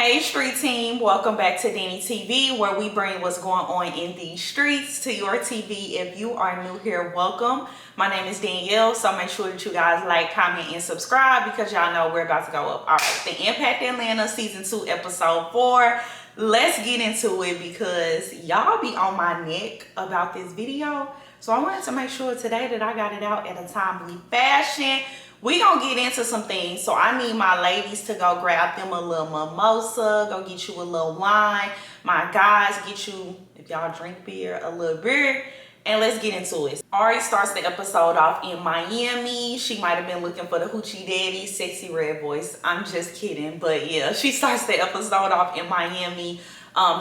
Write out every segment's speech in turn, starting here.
Hey street team, welcome back to Danny TV, where we bring what's going on in these streets to your TV. If you are new here, welcome. My name is Danielle, so make sure that you guys like, comment, and subscribe because y'all know we're about to go up. All right, The Impact Atlanta Season 2, Episode 4. Let's get into it because y'all be on my neck about this video. So I wanted to make sure today that I got it out in a timely fashion. We gonna get into some things, so I need my ladies to go grab them a little mimosa, go get you a little wine. My guys, get you, if y'all drink beer, a little beer, and let's get into it. Ari starts the episode off in Miami. She might have been looking for the hoochie daddy, sexy red voice. I'm just kidding, but yeah, she starts the episode off in Miami.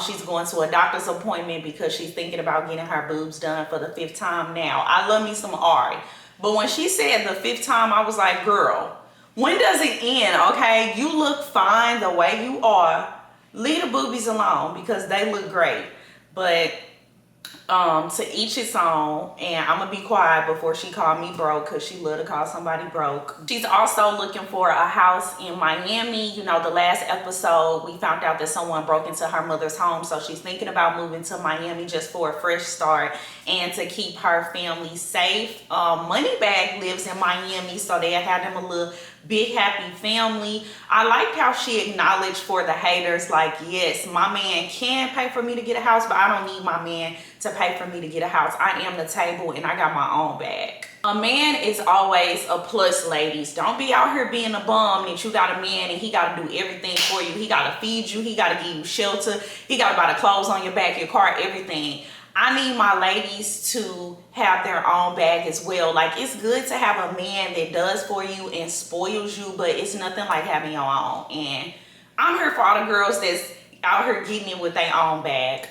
She's going to a doctor's appointment because she's thinking about getting her boobs done for the 5th time now. I love me some Ari. But when she said the 5th time, I was like, girl, when does it end, okay? You look fine the way you are. Leave the boobies alone because they look great. But to each its own, and I'm gonna be quiet before she called me broke because she love to call somebody broke. She's also looking for a house in Miami. You know, the last episode we found out that someone broke into her mother's home, so she's thinking about moving to Miami just for a fresh start and to keep her family safe. Moneybag lives in Miami, so they'll have them a little big happy family. I liked how she acknowledged for the haters, like, yes, my man can pay for me to get a house, but I don't need my man to pay for me to get a house. I am the table and I got my own bag. A man is always a plus, ladies. Don't be out here being a bum that you got a man and he got to do everything for you. He got to feed you. He got to give you shelter. He got to buy the clothes on your back, your car, everything. I need my ladies to have their own bag as well. Like, it's good to have a man that does for you and spoils you, but it's nothing like having your own. And I'm here for all the girls that's out here getting it with their own bag.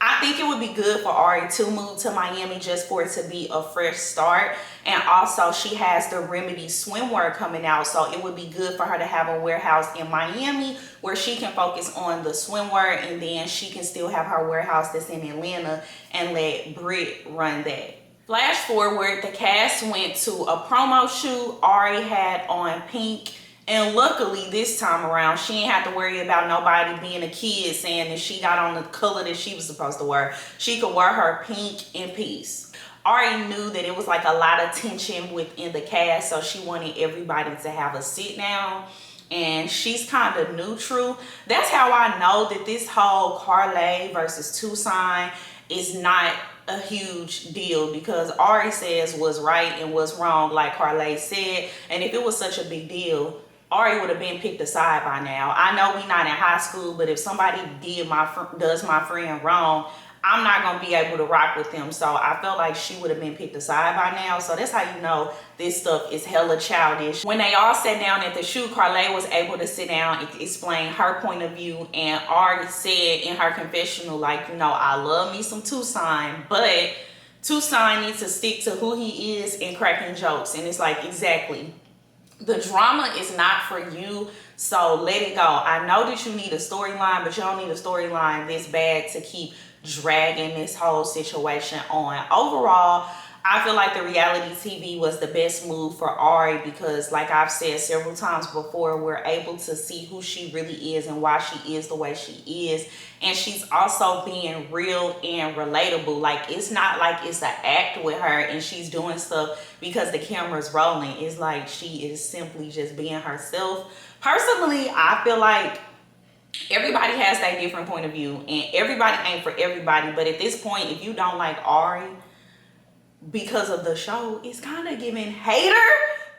I think it would be good for Ari to move to Miami just for it to be a fresh start. And also, she has the Remedy swimwear coming out, so it would be good for her to have a warehouse in Miami where she can focus on the swimwear, and then she can still have her warehouse that's in Atlanta and let Britt run that. Flash forward, the cast went to a promo shoot. Ari had on pink. And luckily this time around, she ain't have to worry about nobody being a kid saying that she got on the color that she was supposed to wear. She could wear her pink in peace. Ari knew that it was like a lot of tension within the cast, so she wanted everybody to have a sit down. And she's kind of neutral. That's how I know that this whole Carly versus Tucson is not a huge deal, because Ari says what's right and what's wrong, like Carly said. And if it was such a big deal, Ari would have been picked aside by now. I know we not in high school, but if somebody does my friend wrong, I'm not going to be able to rock with them. So I felt like she would have been picked aside by now. So that's how you know this stuff is hella childish. When they all sat down at the shoot, Carly was able to sit down and explain her point of view. And Ari said in her confessional, like, you know, I love me some Tucson, but Tucson needs to stick to who he is and cracking jokes. And it's like, exactly. The drama is not for you, so let it go. I know that you need a storyline, but you don't need a storyline this bad to keep dragging this whole situation on. Overall, I feel like the reality TV was the best move for Ari because, like I've said several times before, we're able to see who she really is and why she is the way she is. And she's also being real and relatable. Like, it's not like it's an act with her and she's doing stuff because the camera's rolling. It's like she is simply just being herself. Personally, I feel like everybody has their different point of view and everybody ain't for everybody. But at this point, if you don't like Ari because of the show, it's kind of giving hater,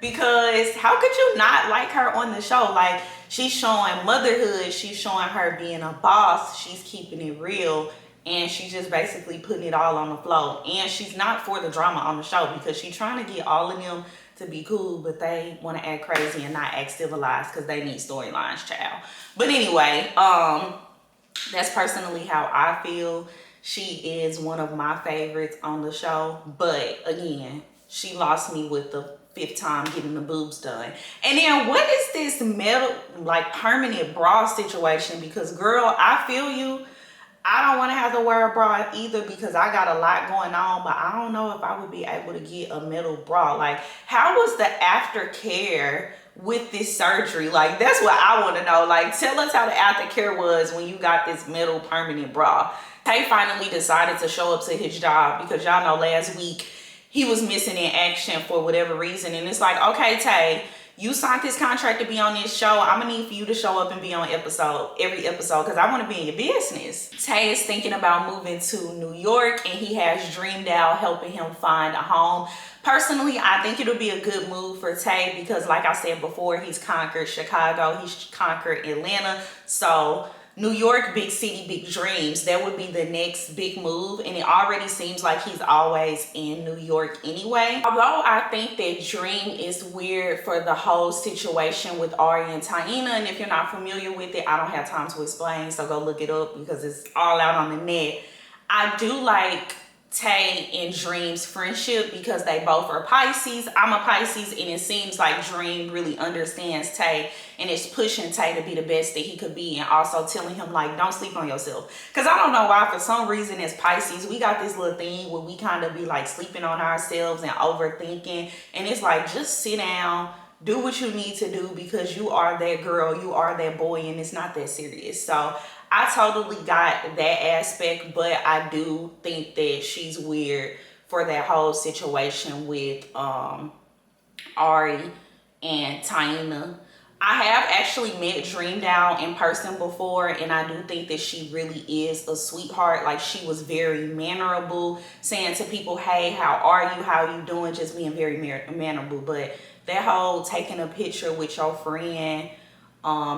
because how could you not like her on the show? Like, she's showing motherhood, she's showing her being a boss, she's keeping it real, and she's just basically putting it all on the floor. And she's not for the drama on the show because she's trying to get all of them to be cool, but they want to act crazy and not act civilized because they need storylines, child. But anyway, that's personally how I feel. She is one of my favorites on the show, but again, she lost me with the 5th time getting the boobs done. And then what is this metal, like, permanent bra situation? Because girl, I feel you. I don't want to have to wear a bra either because I got a lot going on, but I don't know if I would be able to get a metal bra. Like, how was the aftercare with this surgery? Like, that's what I want to know. Like, tell us how the aftercare was when you got this metal permanent bra. Tay finally decided to show up to his job because y'all know last week he was missing in action for whatever reason. And it's like, okay, Tay, you signed this contract to be on this show. I'm gonna need for you to show up and be on every episode because I want to be in your business. Tay is thinking about moving to New York and he has dreamed out helping him find a home. Personally, I think it'll be a good move for Tay because, like I said before, he's conquered Chicago, he's conquered Atlanta. So New York, big city, big dreams. That would be the next big move. And it already seems like he's always in New York anyway. Although I think that dream is weird for the whole situation with Ari and Taina. And if you're not familiar with it, I don't have time to explain. So go look it up because it's all out on the net. I do like Tay and Dream's friendship because they both are Pisces. I'm a Pisces, and it seems like Dream really understands Tay and is pushing Tay to be the best that he could be, and also telling him, like, don't sleep on yourself. Because I don't know why, for some reason, as Pisces, we got this little thing where we kind of be like sleeping on ourselves and overthinking, and it's like, just sit down, do what you need to do because you are that girl, you are that boy, and it's not that serious. So I totally got that aspect, but I do think that she's weird for that whole situation with Ari and Taina. I have actually met Dream Down in person before, and I do think that she really is a sweetheart. Like, she was very mannerable, saying to people, hey, how are you? How are you doing? Just being very mannerable. But that whole taking a picture with your friend,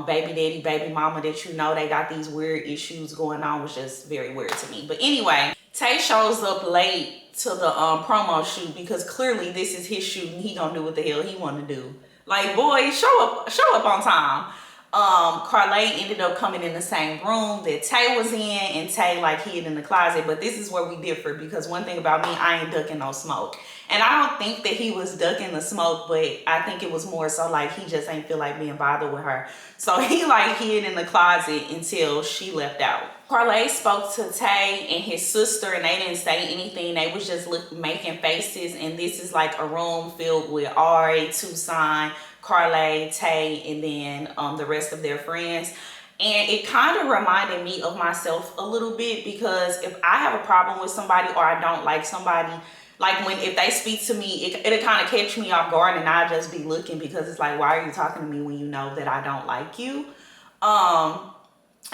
baby daddy, baby mama, that you know they got these weird issues going on, was just very weird to me. But anyway, Tay shows up late to the promo shoot because clearly this is his shoot and he gonna do what the hell he want to do. Like, boy, show up on time. Carlay ended up coming in the same room that Tay was in, and Tay like hid in the closet. But this is where we differ because one thing about me, I ain't ducking no smoke. And I don't think that he was ducking the smoke, but I think it was more so like he just ain't feel like being bothered with her. So he like hid in the closet until she left out. Carlay spoke to Tay and his sister, and they didn't say anything. They was just making faces. And this is like a room filled with Ari, Tucson, Carlay, Tay, and then the rest of their friends. And it kind of reminded me of myself a little bit because if I have a problem with somebody or I don't like somebody, like if they speak to me, it'll kind of catch me off guard, and I'll just be looking because it's like, why are you talking to me when you know that I don't like you?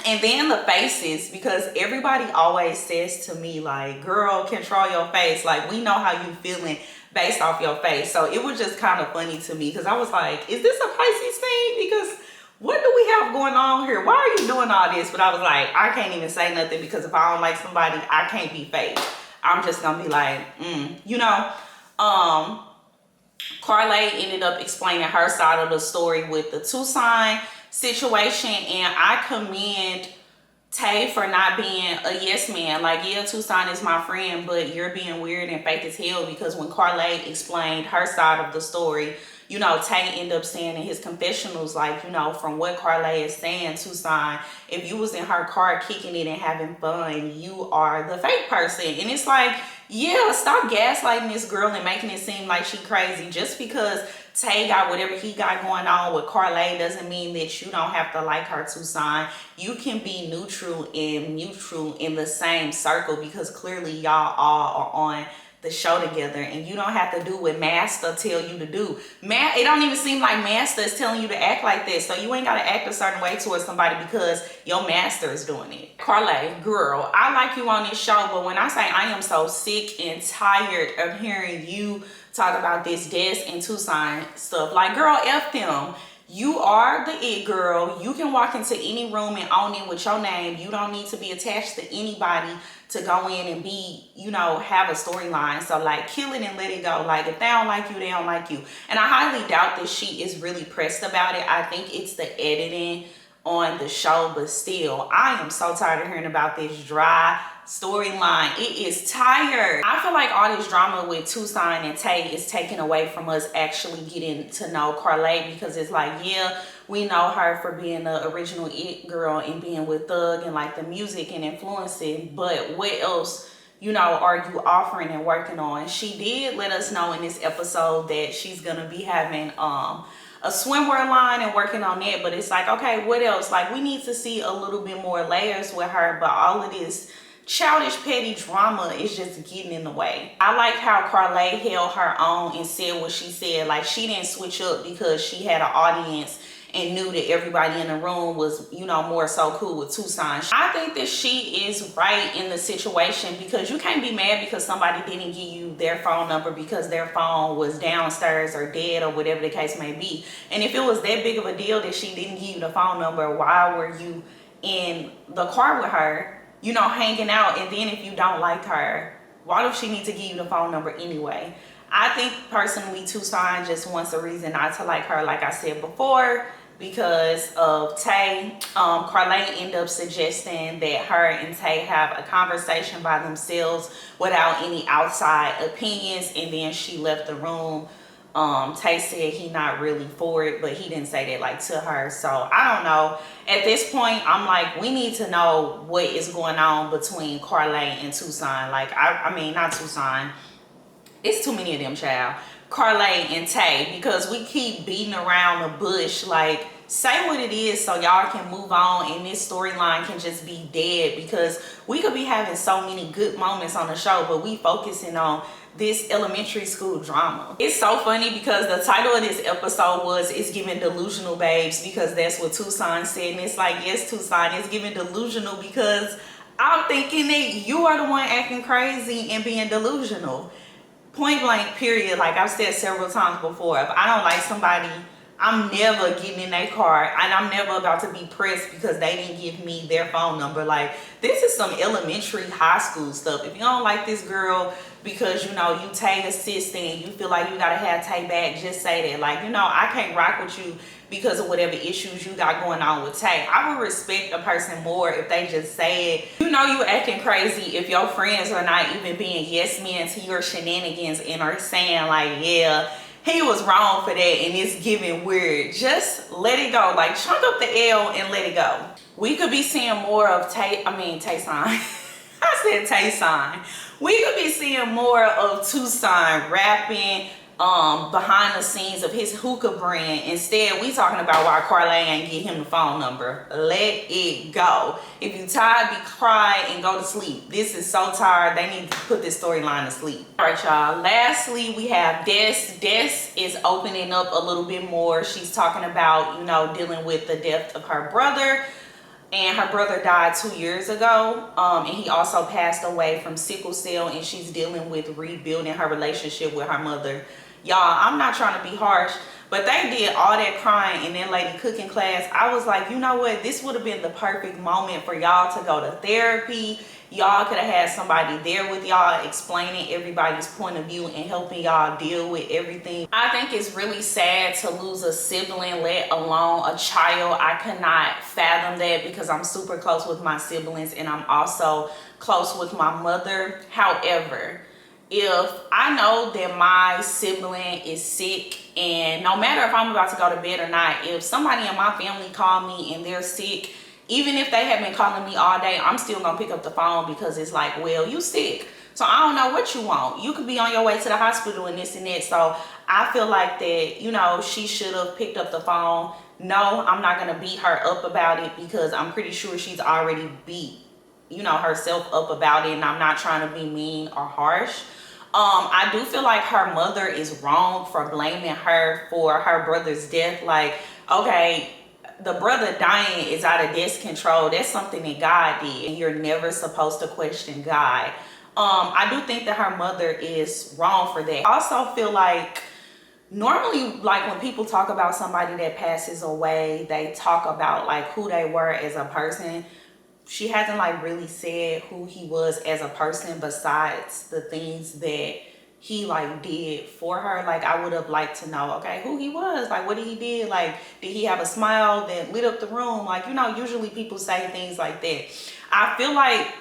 And then the faces, because everybody always says to me, like, girl, control your face. Like, we know how you feeling based off your face. So it was just kind of funny to me because I was like, is this a Pisces thing? Because what do we have going on here? Why are you doing all this? But I was like, I can't even say nothing because if I don't like somebody, I can't be fake. I'm just gonna be like, you know. Carlay ended up explaining her side of the story with the Tucson situation, and I commend Tay for not being a yes man. Like, yeah, Tucson is my friend, but you're being weird and fake as hell, because when Carlay explained her side of the story, you know, Tay ended up saying in his confessionals, like, you know, from what Carlay is saying, Tucson, if you was in her car kicking it and having fun, you are the fake person. And it's like, yeah, stop gaslighting this girl and making it seem like she crazy. Just because Tay got whatever he got going on with Carlay doesn't mean that you don't have to like her, Tucson. You can be neutral and mutual in the same circle, because clearly y'all all are on the show together, and you don't have to do what Master tell you to do. It don't even seem like Master is telling you to act like this, so you ain't got to act a certain way towards somebody because your master is doing it. Carlay, girl, I like you on this show, but when I say I am so sick and tired of hearing you talk about this Des and Tucson stuff, like, girl, F them. You are the it girl. You can walk into any room and own it with your name. You don't need to be attached to anybody to go in and be, you know, have a storyline. So, like, kill it and let it go. Like, if they don't like you, they don't like you. And I highly doubt that she is really pressed about it. I think it's the editing on the show, but still, I am so tired of hearing about this dry storyline. It is tired. I feel like all this drama with Tucson and Tay is taken away from us actually getting to know Carlay, because it's like, yeah, we know her for being the original it girl and being with Thug and like the music and influencing, but what else, you know, are you offering and working on? She did let us know in this episode that she's gonna be having a a swimwear line and working on that, but it's like, okay, what else? Like, we need to see a little bit more layers with her, but all of this childish petty drama is just getting in the way. I like how Carlay held her own and said what she said. Like, she didn't switch up because she had an audience and knew that everybody in the room was, you know, more so cool with Tucson. I think that she is right in the situation, because you can't be mad because somebody didn't give you their phone number because their phone was downstairs or dead or whatever the case may be. And if it was that big of a deal that she didn't give you the phone number, why were you in the car with her, you know, hanging out? And then if you don't like her, why does she need to give you the phone number anyway? I think personally Tucson just wants a reason not to like her, like I said before, because of Tay. Carlay ended up suggesting that her and Tay have a conversation by themselves without any outside opinions, and then she left the room. Tay said he not really for it, but he didn't say that like to her. So I don't know. At this point, I'm like, we need to know what is going on between Carlay and Tucson. Like, I mean, not Tucson. It's too many of them, child. Carlay and Tay, because we keep beating around the bush. Like, say what it is so y'all can move on and this storyline can just be dead, because we could be having so many good moments on the show, but we focusing on this elementary school drama. It's so funny because the title of this episode was "It's Giving Delusional Babes," because that's what Tucson said. And it's like, yes, Tucson, it's giving delusional, because I'm thinking that you are the one acting crazy and being delusional. Point blank, period. Like I've said several times before, if I don't like somebody, I'm never getting in their car, and I'm never about to be pressed because they didn't give me their phone number. Like, this is some elementary, high school stuff. If you don't like this girl because, you know, you Tay assistant and you feel like you gotta have Tay back, just say that. Like, you know, I can't rock with you because of whatever issues you got going on with Tay. I would respect a person more if they just say it. You know you acting crazy if your friends are not even being yes men to your shenanigans and are saying like, yeah, he was wrong for that and it's giving weird. Just let it go. Like, chunk up the L and let it go. We could be seeing more of Tayson. I said Tayson. We could be seeing more of Tucson rapping behind the scenes of his hookah brand. Instead, we talking about why Carlay ain't get him the phone number. Let it go. If you tired, be quiet and go to sleep. This is so tired. They need to put this storyline to sleep. All right, y'all. Lastly, we have Des. Des is opening up a little bit more. She's talking about, you know, dealing with the death of her brother. And her brother died 2 years ago. And he also passed away from sickle cell. And she's dealing with rebuilding her relationship with her mother. Y'all, I'm not trying to be harsh, but they did all that crying in that lady cooking class. I was like, you know what? This would have been the perfect moment for y'all to go to therapy. Y'all could have had somebody there with y'all explaining everybody's point of view and helping y'all deal with everything. I think it's really sad to lose a sibling, let alone a child. I could not fathom that because I'm super close with my siblings and I'm also close with my mother. However, if I know that my sibling is sick, and no matter if I'm about to go to bed or not, if somebody in my family call me and they're sick, even if they have been calling me all day, I'm still gonna pick up the phone because it's like, well, you sick, so I don't know what you want. You could be on your way to the hospital and this and that. So I feel like that, you know, she should have picked up the phone. No, I'm not gonna beat her up about it because I'm pretty sure she's already beat, you know, herself up about it, and I'm not trying to be mean or harsh. I do feel like her mother is wrong for blaming her for her brother's death. Like, okay, the brother dying is out of Des control. That's something that God did, and you're never supposed to question God. I do think that her mother is wrong for that. I also feel like normally, like when people talk about somebody that passes away, they talk about like who they were as a person. She hasn't like really said who he was as a person besides the things that he like did for her. Like, I would have liked to know, okay, who he was, like what he did, like did he have a smile that lit up the room? Like, you know, usually people say things like that. I feel like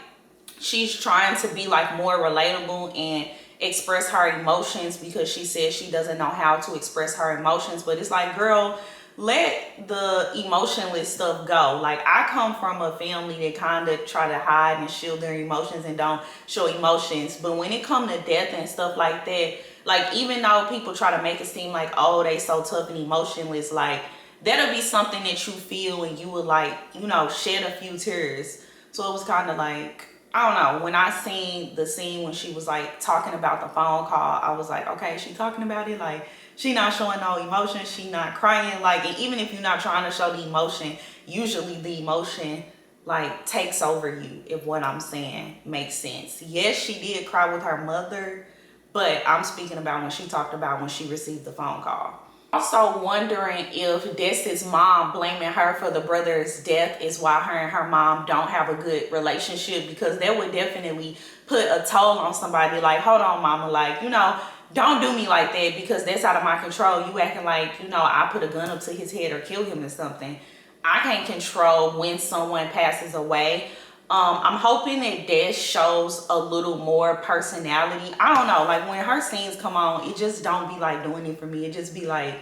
she's trying to be like more relatable and express her emotions because she says she doesn't know how to express her emotions. But it's like, girl, let the emotionless stuff go. Like, I come from a family that kind of try to hide and shield their emotions and don't show emotions. But when it comes to death and stuff like that, Like, even though people try to make it seem like, oh, they so tough and emotionless, like, that'll be something that you feel and you would, like, you know, shed a few tears. So it was kind of like, I don't know, when I seen the scene when she was, like, talking about the phone call, I was like, okay, she talking about it, like, she not showing no emotion, she not crying, like, and even if you're not trying to show the emotion, usually the emotion, like, takes over you, if what I'm saying makes sense. Yes, she did cry with her mother, but I'm speaking about when she talked about when she received the phone call. Also wondering if Desti's mom blaming her for the brother's death is why her and her mom don't have a good relationship, because that would definitely put a toll on somebody. Like, hold on, mama, like, you know, don't do me like that, because that's out of my control. You acting like, you know, I put a gun up to his head or kill him or something. I can't control when someone passes away. I'm hoping that Des shows a little more personality. I don't know, like when her scenes come on, it just don't be like doing it for me. It just be like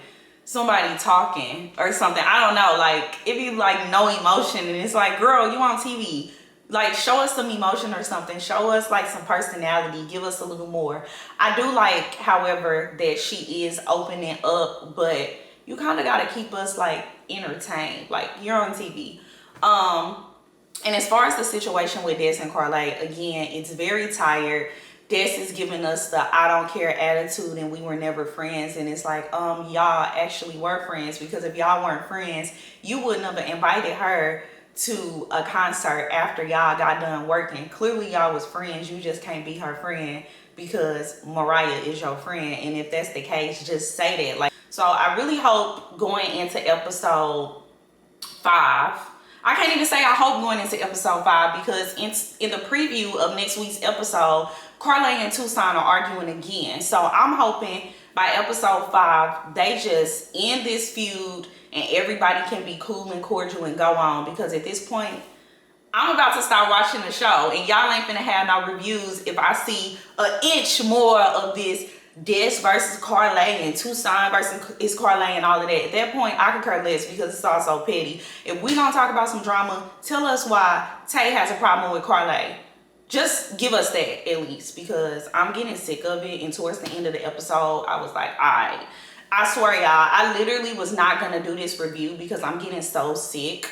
somebody talking or something. I don't know, like it be like no emotion, and it's like, girl, you on TV. Like, show us some emotion or something. Show us like some personality. Give us a little more. I do like, however, that she is opening up, but you kind of got to keep us like entertained. Like, you're on TV. And as far as the situation with Des and Carly, again, it's very tired. Des is giving us the I don't care attitude and we were never friends. And it's like, y'all actually were friends, because if y'all weren't friends, you wouldn't have invited her to a concert after y'all got done working. Clearly y'all was friends. You just can't be her friend because Mariah is your friend. And if that's the case, just say that. Like, so I really hope going into episode 5, I can't even say I hope going into episode 5, because in the preview of next week's episode, Carly and Tucson are arguing again. So I'm hoping by episode 5, they just end this feud and everybody can be cool and cordial and go on. Because at this point, I'm about to start watching the show, and y'all ain't finna have no reviews if I see an inch more of this Des versus Carly and Tucson versus Carly and all of that. At that point, I could care less, because it's all so petty. If we gonna talk about some drama, tell us why Tay has a problem with Carly. Just give us that at least, because I'm getting sick of it. And towards the end of the episode, I was like, all right. I swear, y'all, I literally was not gonna do this review because I'm getting so sick.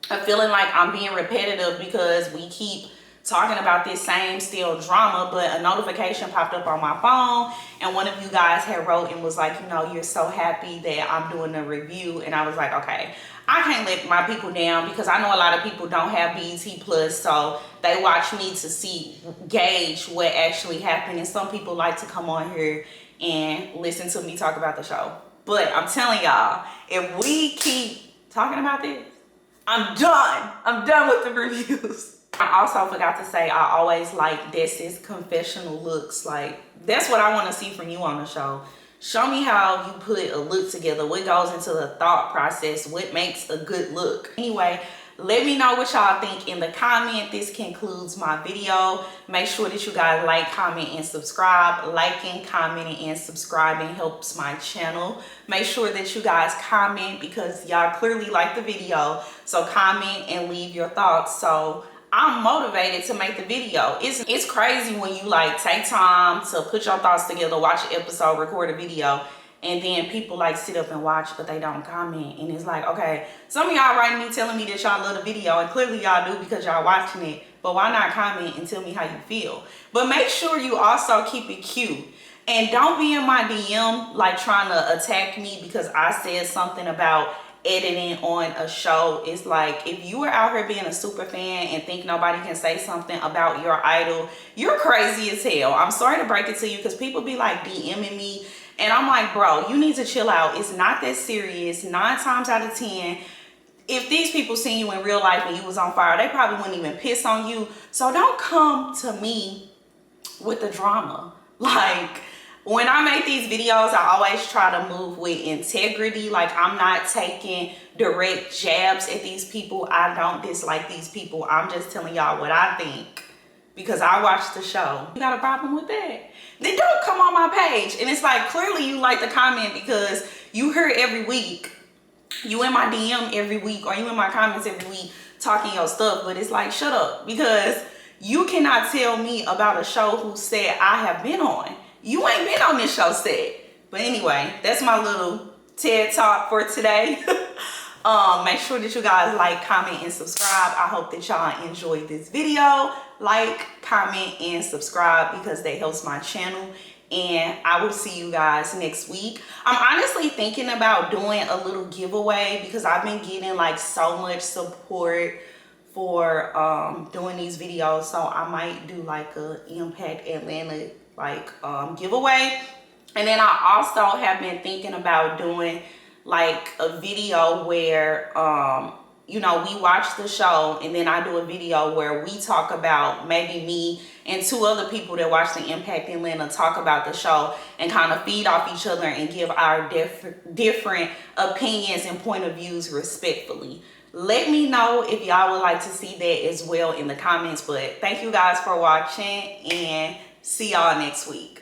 I'm feeling like I'm being repetitive because we keep talking about this same still drama, but a notification popped up on my phone and one of you guys had wrote and was like, you know, you're so happy that I'm doing a review. And I was like, okay, I can't let my people down, because I know a lot of people don't have BET Plus, so they watch me to gauge what actually happened. And some people like to come on here and listen to me talk about the show. But I'm telling y'all, if we keep talking about this, I'm done. I'm done with the reviews. I also forgot to say, I always like Desti's confessional looks. Like, that's what I want to see from you on the show. Show me how you put a look together. What goes into the thought process? What makes a good look? Anyway, let me know what y'all think in the comment. This concludes my video. Make sure that you guys like, comment, and subscribe. Liking, commenting, and subscribing helps my channel. Make sure that you guys comment, because y'all clearly like the video. So comment and leave your thoughts. So I'm motivated to make the video. It's crazy when you like take time to put your thoughts together, watch an episode, record a video, and then people like sit up and watch, but they don't comment. And it's like, okay, some of y'all writing me telling me that y'all love the video, and clearly y'all do because y'all watching it, but why not comment and tell me how you feel? But make sure you also keep it cute. And don't be in my DM like trying to attack me because I said something about editing on a show. It's like, if you are out here being a super fan and think nobody can say something about your idol, you're crazy as hell. I'm sorry to break it to you, because people be like DMing me and I'm like, bro, you need to chill out. It's not that serious. 9 times out of 10, if these people seen you in real life and you was on fire, they probably wouldn't even piss on you. So don't come to me with the drama. Like, when I make these videos, I always try to move with integrity. Like, I'm not taking direct jabs at these people. I don't dislike these people. I'm just telling y'all what I think because I watched the show. You got a problem with that? Then don't come on my page. And it's like, clearly you like the comment because you hear every week. You in my DM every week, or you in my comments every week talking your stuff. But it's like, shut up, because you cannot tell me about a show who said I have been on. you ain't been on this show set. But anyway, that's my little TED Talk for today. Make sure that you guys like, comment, and subscribe. I hope that y'all enjoyed this video. Like, comment, and subscribe because that helps my channel. And I will see you guys next week. I'm honestly thinking about doing a little giveaway because I've been getting like so much support for doing these videos. So I might do like a Impact Atlanta like giveaway. And then I also have been thinking about doing like a video where you know, we watch the show and then I do a video where we talk about, maybe me and 2 other people that watch the Impact Atlanta talk about the show and kind of feed off each other and give our different opinions and point of views respectfully. Let me know if y'all would like to see that as well in the comments. But thank you guys for watching and see y'all next week.